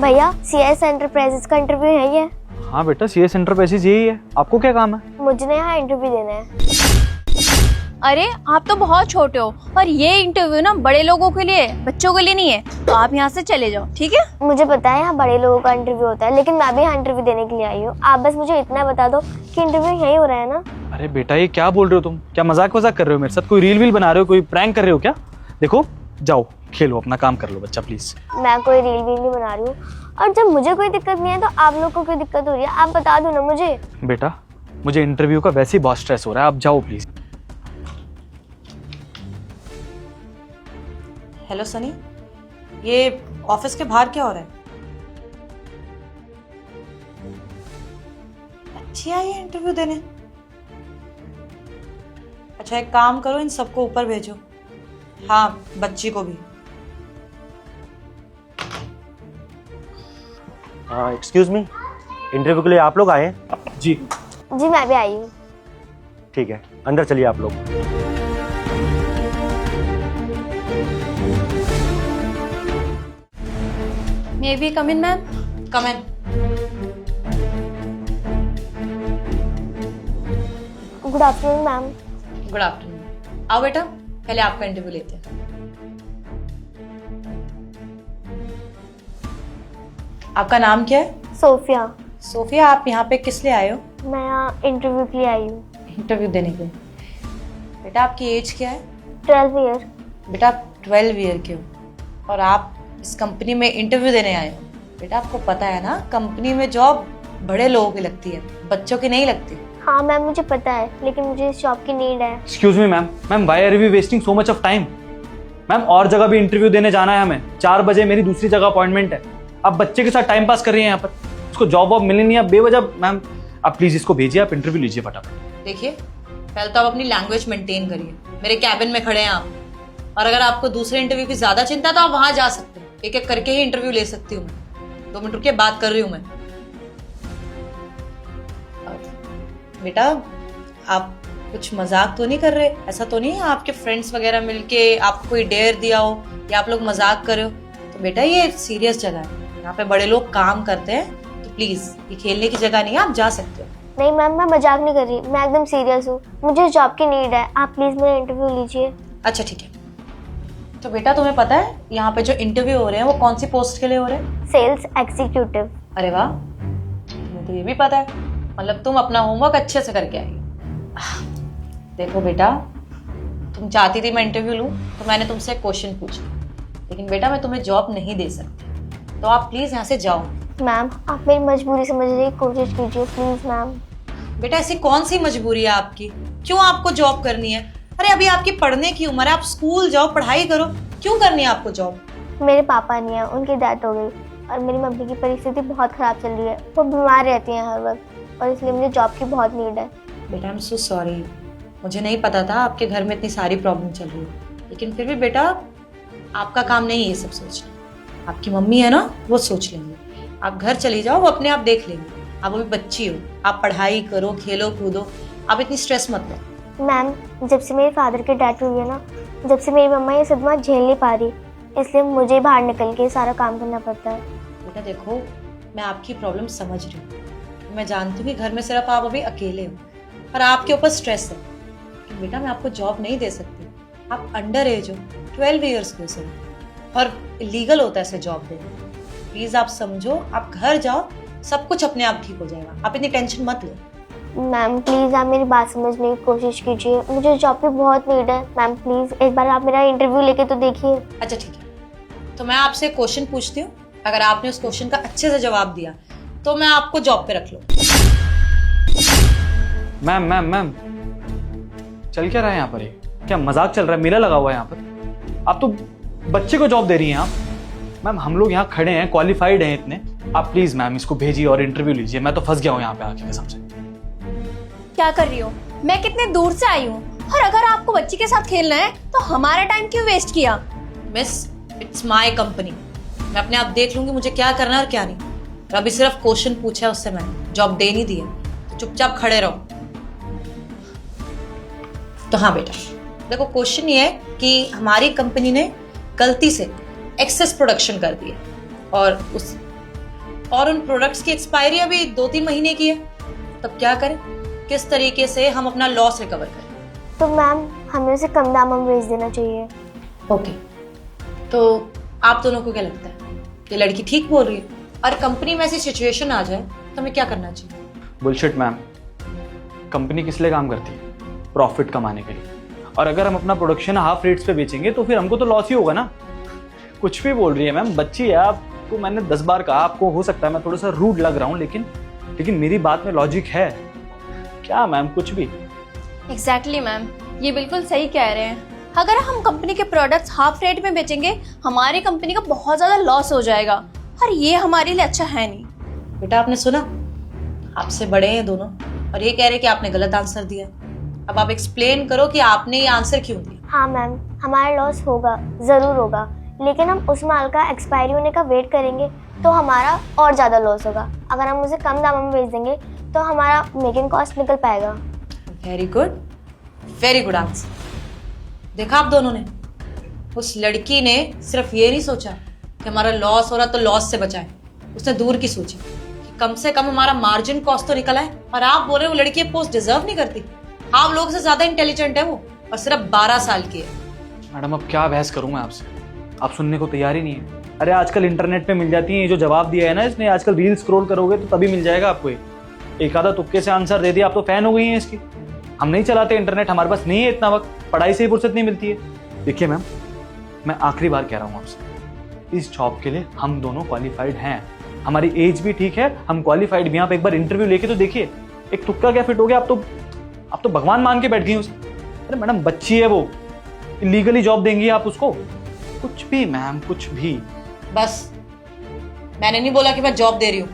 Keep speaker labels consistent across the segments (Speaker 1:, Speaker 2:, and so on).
Speaker 1: भैया CS enterprises का interview है ये।
Speaker 2: हाँ बेटा, CS एंटरप्राइजेस यही है। आपको क्या काम है?
Speaker 1: मुझे ना यहाँ इंटरव्यू देना है।
Speaker 3: अरे आप तो बहुत छोटे हो और ये इंटरव्यू ना बड़े लोगों के लिए, बच्चों के लिए नहीं है। तो आप यहाँ से चले जाओ, ठीक है?
Speaker 1: मुझे पता है यहाँ बड़े लोगों का इंटरव्यू होता है, लेकिन मैं भी यहाँ इंटरव्यू देने के लिए आई हूँ। आप बस मुझे इतना बता दो कि इंटरव्यू यही हो रहा है ना।
Speaker 2: अरे बेटा, ये क्या बोल रहे हो तुम? क्या मजाक कर रहे हो मेरे साथ? कोई रील बना रहे हो? कोई प्रैंक कर रहे हो क्या? देखो, जाओ खेलो, अपना काम कर लो बच्चा, प्लीज।
Speaker 1: मैं कोई रील नहीं बना रही हूँ, और जब मुझे कोई दिक्कत नहीं है तो आप लोग को कोई दिक्कत हो रही है? आप बता दो ना मुझे।
Speaker 2: बेटा, मुझे इंटरव्यू का वैसे ही बहुत स्ट्रेस हो रहा है, आप जाओ प्लीज।
Speaker 4: हेलो सनी, ये ऑफिस के बाहर क्या हो रहा है? अच्छी आई है इंटरव्यू देने। अच्छा, एक काम करो, इन सबको ऊपर भेजो। हाँ, बच्ची को भी।
Speaker 5: एक्सक्यूज मी, इंटरव्यू के लिए आप लोग आए हैं?
Speaker 2: जी
Speaker 1: जी मैं भी आई हूँ।
Speaker 5: ठीक है, अंदर चलिए आप लोग।
Speaker 3: May be come in ma'am.
Speaker 4: Come in.
Speaker 1: Good afternoon ma'am.
Speaker 4: Good afternoon. आओ बेटा, पहले आपका इंटरव्यू लेते हैं। आपका नाम क्या है?
Speaker 1: सोफिया।
Speaker 4: सोफिया, आप यहाँ पे किस लिए आए हो?
Speaker 1: मैं यहाँ इंटरव्यू के लिए आई हूँ।
Speaker 4: इंटरव्यू देने के लिए। बेटा, आपकी एज क्या है?
Speaker 1: 12 ईयर।
Speaker 4: बेटा, आप 12 ईयर के हो और आप इस कंपनी में इंटरव्यू देने आए हो। बेटा, आपको पता है ना, कंपनी में जॉब बड़े लोगों की लगती है, बच्चों की नहीं लगती।
Speaker 1: हाँ मैम, मुझे पता है, लेकिन मुझे इस जॉब की नीड है।
Speaker 2: Excuse me ma'am, why are we wasting so much of time? Ma'am, और जगह भी इंटरव्यू देने जाना है हमें। 4 बजे मेरी दूसरी जगह अपॉइंटमेंट है। आप बच्चे के साथ टाइम पास कर रही हैं यहाँ पर, उसको जॉब वॉब मिलनी नहीं है बेवजह। मैम, आप प्लीज इसको भेजिए, आप इंटरव्यू लीजिए फटाफट।
Speaker 4: देखिए, पहले तो आप अपनी लैंग्वेज मेंटेन करिए। मेरे कैबिन में खड़े हैं आप, और अगर आपको दूसरे इंटरव्यू की ज्यादा चिंता है तो आप वहां जा सकते हैं। एक एक करके ही इंटरव्यू ले सकती हूँ मैं। 2 मिनट रुकिए, बात कर रही हूँ मैं। बेटा, आप कुछ मजाक तो नहीं कर रहे? ऐसा तो नहीं है आपके फ्रेंड्स वगैरह मिलके आपको कोई डेयर दिया हो या आप लोग मजाक कर रहे हो? तो बेटा, ये सीरियस जगह है, यहाँ पे बड़े लोग काम करते हैं, तो प्लीज ये खेलने की जगह नहीं है, आप जा सकते हो।
Speaker 1: नहीं मैम, मैं मजाक नहीं कर रही, मैं एकदम सीरियस हूँ। मुझे इस जॉब की नीड है, आप प्लीज मेरा इंटरव्यू लीजिए।
Speaker 4: अच्छा ठीक है। तो बेटा, तुम्हें पता है यहाँ पे जो इंटरव्यू हो रहे हैं वो कौन सी पोस्ट के लिए हो रहे हैं?
Speaker 1: Sales executive.
Speaker 4: अरे वाह, तुम्हें तो ये भी पता है, मतलब तुम अपना होमवर्क अच्छे से करके आई। देखो बेटा, तुम चाहती थी मैं इंटरव्यू लूँ तो मैंने तुमसे एक क्वेश्चन पूछा, लेकिन बेटा मैं तुम्हें जॉब नहीं दे सकती, तो आप प्लीज यहाँ से जाओ।
Speaker 1: मैम, आप मेरी मजबूरी समझने की कोशिश कीजिए प्लीज मैम।
Speaker 4: बेटा, ऐसी कौन सी मजबूरी है आपकी? क्यों आपको जॉब करनी है? अरे अभी आपकी पढ़ने की उम्र है, आप स्कूल जाओ, पढ़ाई करो। क्यों करनी है आपको जॉब?
Speaker 1: मेरे पापा नहीं है, उनकी डेथ हो गई, और मेरी मम्मी की परिस्थिति बहुत खराब चल रही है। वो बीमार रहती हैं हर वक्त, और इसलिए मुझे जॉब की बहुत नीड है।
Speaker 4: बेटा, आई एम सो सॉरी, मुझे नहीं पता था आपके घर में इतनी सारी प्रॉब्लम चल रही है। लेकिन फिर भी बेटा, आपका काम नहीं है ये सब सोचना। आपकी मम्मी है ना, वो सोच लेंगे। आप घर चली जाओ, वो अपने आप देख लेंगे। आप अभी बच्ची हो, आप पढ़ाई करो, खेलो कूदो, आप इतनी स्ट्रेस मत लो।
Speaker 1: मैम, जब से मेरे फादर की डेथ हुई है ना, जब से मेरी मम्मा ये सदमा झेल नहीं पा रही, इसलिए मुझे बाहर निकल के सारा काम करना पड़ता है।
Speaker 4: बेटा देखो, मैं आपकी प्रॉब्लम समझ रही हूँ। मैं जानती हूँ कि घर में सिर्फ आप अभी अकेले हो और आपके ऊपर स्ट्रेस है। लेकिन बेटा, मैं आपको जॉब नहीं दे सकती। आप अंडर एज हो, 12 ईयर्स के हो, और इलीगल होता है ऐसे जॉब देना। प्लीज आप समझो, आप घर जाओ, सब कुछ अपने आप ठीक हो जाएगा। आप इतनी टेंशन मत लो।
Speaker 1: मैम प्लीज़ आप मेरी बात समझने की कोशिश कीजिए, मुझे जॉब की बहुत नीड है। मैम प्लीज़ एक बार आप मेरा इंटरव्यू लेके तो देखिए।
Speaker 4: अच्छा ठीक है, तो मैं आपसे एक क्वेश्चन पूछती हूँ, अगर आपने उस क्वेश्चन का अच्छे से जवाब दिया तो मैं आपको जॉब पे रख लूँ।
Speaker 2: मैम, चल क्या रहा है यहाँ पर? ये क्या मजाक चल रहा है? मेला लगा हुआ है यहाँ पर। आप तो बच्चे को जॉब दे रही हैं आप। मैम, हम लोग यहाँ खड़े हैं, क्वालिफाइड हैं इतने। आप प्लीज मैम इसको भेजिए और इंटरव्यू लीजिए। मैं तो फंस गया हूँ यहाँ पे आके कसम से।
Speaker 3: क्या कर रही हो? मैं कितने दूर से आई हूँ, और अगर आपको बच्ची के साथ खेलना है तो हमारा टाइम क्यों वेस्ट किया?
Speaker 4: मिस, इट्स माय कंपनी, मैं अपने आप देख लूंगी मुझे क्या करना है और क्या नहीं। और अभी सिर्फ क्वेश्चन पूछा है, उससे मैंने जॉब दे नहीं दी है, तो चुपचाप खड़े रहो। तो हाँ बेटा, देखो क्वेश्चन ये है कि हमारी कंपनी ने गलती से एक्सेस प्रोडक्शन कर दिया, और और उन प्रोडक्ट्स की एक्सपायरी अभी 2-3 महीने की है, तब क्या करें? किस तरीके से हम अपना लॉस रिकवर करें?
Speaker 1: तो मैम हमें उसे कम दामों में बेच देना चाहिए।
Speaker 4: ओके, तो आप दोनों को क्या लगता है, ये लड़की ठीक बोल रही है? और कंपनी में ऐसी सिचुएशन आ जाए तो हमें क्या करना चाहिए?
Speaker 2: बुलशिट मैम, कंपनी किस लिए काम करती है? प्रॉफिट कमाने के लिए। और अगर हम अपना प्रोडक्शन हाफ रेट्स पे बेचेंगे तो फिर हमको तो लॉस ही होगा ना। कुछ भी बोल रही है मैम, बच्ची है। आपको मैंने 10 बार कहा, आपको हो सकता है मैं थोड़ा सा रूड लग रहा हूँ, लेकिन मेरी बात में लॉजिक है क्या मैम? कुछ भी।
Speaker 3: एग्जैक्टली मैम, ये बिल्कुल सही कह रहे हैं। अगर हम कंपनी के प्रोडक्ट्स हाफ रेट में बेचेंगे, हमारी कंपनी का बहुत ज़्यादा लॉस हो जाएगा और ये हमारे लिए अच्छा है नहीं।
Speaker 4: बेटा आपने सुना, आपसे बड़े हैं दोनों और ये कह रहे कि आपने गलत आंसर दिया। अब आप एक्सप्लेन करो कि आपने ये आंसर क्यों दिया।
Speaker 1: हाँ मैम, हमारा लॉस होगा, ज़रूर होगा, लेकिन हम उस माल का एक्सपायरी होने का वेट करेंगे तो हमारा और ज़्यादा लॉस होगा। अगर हम उसे कम दामों में बेच देंगे तो हमारा मेकिंग कॉस्ट निकल पाएगा।
Speaker 4: Very good answer. देखा आप दोनों ने, उस लड़की ने सिर्फ ये नहीं सोचा कि हमारा लॉस हो रहा तो लॉस से बचाए, उसने दूर की सोची कि कम से कम हमारा मार्जिन कॉस्ट तो निकल आए। और आप बोल रहे हो वो लड़की ये पोस्ट डिजर्व नहीं करती? आप लोगों से ज्यादा इंटेलिजेंट है वो, और सिर्फ 12 साल की है।
Speaker 2: मैडम अब क्या बहस करूं मैं आपसे? आप सुनने को तैयार ही नहीं है। अरे आजकल इंटरनेट पे मिल जाती है, ये जो जवाब दिया है ना इसने, आजकल रील स्क्रॉल करोगे तो तभी मिल जाएगा आपको। एक आधा तुक्के से आंसर दे दिया, आप तो फैन हो गई हैं इसकी। हम नहीं चलाते इंटरनेट, हमारे पास नहीं है इतना वक्त, पढ़ाई से ही फुर्सत नहीं मिलती है। देखिए मैम, मैं आखिरी बार कह रहा हूँ आपसे, इस जॉब के लिए हम दोनों क्वालिफाइड हैं, हमारी एज भी ठीक है, हम क्वालिफाइड भी। आप एक बार इंटरव्यू लेके तो देखिए, एक तुक्का क्या फिट हो गया? आप तो भगवान मान के बैठ गई उसे। अरे मैडम बच्ची है वो, इलीगली जॉब देंगी आप उसको? कुछ भी मैम, कुछ भी।
Speaker 4: बस मैंने नहीं बोला कि मैं जॉब दे रही हूँ,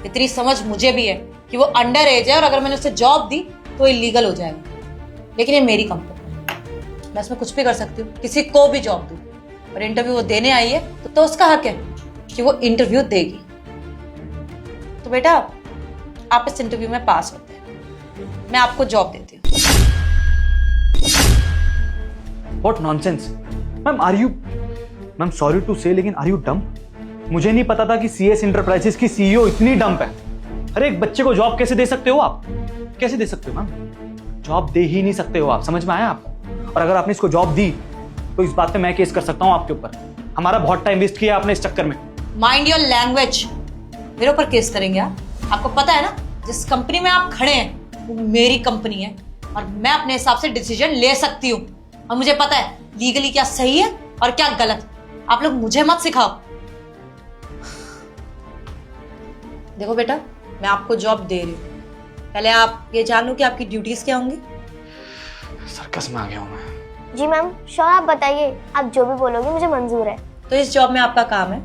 Speaker 4: इतनी समझ मुझे भी है कि वो अंडर एज है और अगर मैंने उसे जॉब दी तो इलीगल हो जाएगा। लेकिन ये मेरी कंपनी, मैं इसमें कुछ भी कर सकती हूँ, किसी को भी जॉब दूँ। और इंटरव्यू वो देने आई है तो उसका हक है कि वो इंटरव्यू देगी। तो बेटा आप इस इंटरव्यू में पास होते हैं, मैं आपको जॉब देती हूँ।
Speaker 2: What nonsense? Ma'am are you, ma'am sorry to say, लेकिन आर यू डम? मुझे नहीं पता था कि CS इंटरप्राइजेस की CEO इतनी डंप है। अरे एक बच्चे को जॉब कैसे दे सकते हो आप? कैसे दे सकते हो मैम? जॉब दे ही नहीं सकते हो आप, समझ में आया आपको? और अगर आपने इसको जॉब दी तो इस बात पे मैं केस कर सकता हूँ आपके ऊपर। हमारा बहुत टाइम वेस्ट किया आपने इस चक्कर में।
Speaker 4: Mind your language. मेरे ऊपर केस करेंगे आप? आपको पता है ना, जिस कंपनी में आप खड़े हैं वो मेरी कंपनी है और मैं अपने हिसाब से डिसीजन ले सकती हूँ। और मुझे पता है लीगली क्या सही है और क्या गलत। आप लोग मुझे मत सिखाओ। देखो बेटा, मैं आपको जॉब दे रही हूँ, पहले आप ये जान लो कि आपकी ड्यूटीज क्या होंगी।
Speaker 2: सर्कस में आ गया हूँ मैं।
Speaker 1: जी मैम श्योर, आप बताइए, आप जो भी बोलोगे मुझे मंजूर है।
Speaker 4: तो इस जॉब में आपका काम है,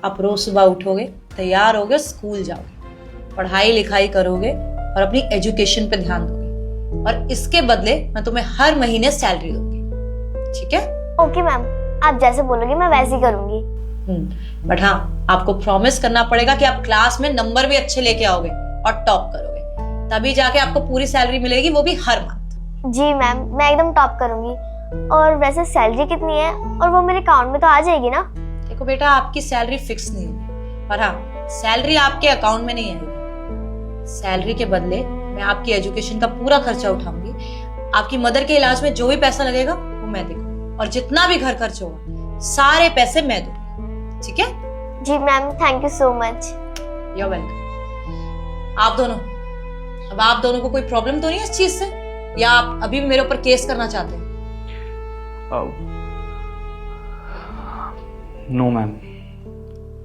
Speaker 4: आप रोज सुबह उठोगे, तैयार होगे, स्कूल जाओगे, पढ़ाई लिखाई करोगे और अपनी एजुकेशन पे ध्यान दोगे। और इसके बदले मैं तुम्हें हर महीने सैलरी दूंगी, ठीक है?
Speaker 1: ओके मैम, आप जैसे बोलोगे मैं वैसे ही करूंगी।
Speaker 4: बट हाँ, आपको प्रॉमिस करना पड़ेगा कि आप क्लास में नंबर भी अच्छे लेके आओगे और टॉप करोगे, तभी जाके आपको पूरी सैलरी मिलेगी, वो भी हर मंथ।
Speaker 1: जी मैम, मैं एकदम टॉप करूंगी। और वैसे सैलरी कितनी है और वो मेरे अकाउंट में तो आ जाएगी ना?
Speaker 4: देखो बेटा, आपकी सैलरी फिक्स नहीं होगी, पर हाँ सैलरी आपके अकाउंट में नहीं आएगी। सैलरी के बदले मैं आपकी एजुकेशन का पूरा खर्चा उठाऊंगी, आपकी मदर के इलाज में जो भी पैसा लगेगा वो मैं दूंगी, और जितना भी घर खर्च होगा सारे पैसे मैं दूंगी, ठीक है?
Speaker 1: जी ma'am, thank you so much.
Speaker 4: You welcome. आप दोनों, अब आप दोनों को कोई प्रॉब्लम तो नहीं है इस चीज से, या आप अभी भी मेरे ऊपर केस करना चाहते हैं?
Speaker 2: No ma'am,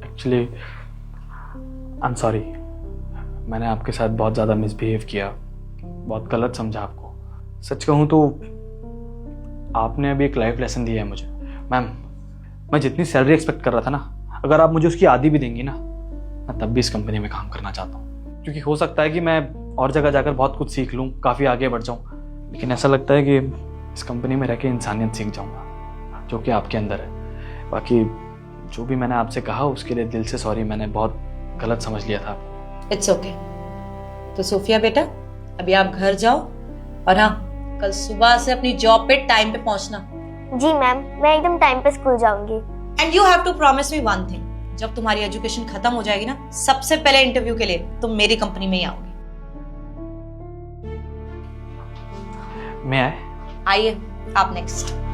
Speaker 2: actually I am sorry. मैंने आपके साथ बहुत ज़्यादा मिसबिहेव किया, बहुत गलत समझा आपको। सच कहूँ तो आपने अभी एक लाइफ लेसन दिया है मुझे। मैम, मैं जितनी सैलरी एक्सपेक्ट कर रहा था ना, अगर आप मुझे उसकी आधी भी देंगी ना, मैं तब भी इस कंपनी में काम करना चाहता हूँ। क्योंकि हो सकता है कि मैं और जगह जाकर बहुत कुछ सीख लूँ, काफ़ी आगे बढ़ जाऊँ, लेकिन ऐसा लगता है कि इस कंपनी में रह के इंसानियत सीख जाऊँगा, जो कि आपके अंदर है। बाकी जो भी मैंने आपसे कहा उसके लिए दिल से सॉरी, मैंने बहुत गलत समझ लिया था आपको।
Speaker 4: It's okay. तो सोफिया बेटा, अभी आप घर जाओ और हाँ, कल सुबह से अपनी जॉब पे टाइम पे पहुंचना।
Speaker 1: जी मैम, मैं एकदम टाइम पे स्कूल जाऊंगी।
Speaker 4: And you have to promise me one thing, जब तुम्हारी एजुकेशन खत्म हो जाएगी ना, सबसे पहले इंटरव्यू के लिए तुम मेरी कंपनी में ही आओगे।
Speaker 2: मैं आए?
Speaker 4: आइए, आप नेक्स्ट।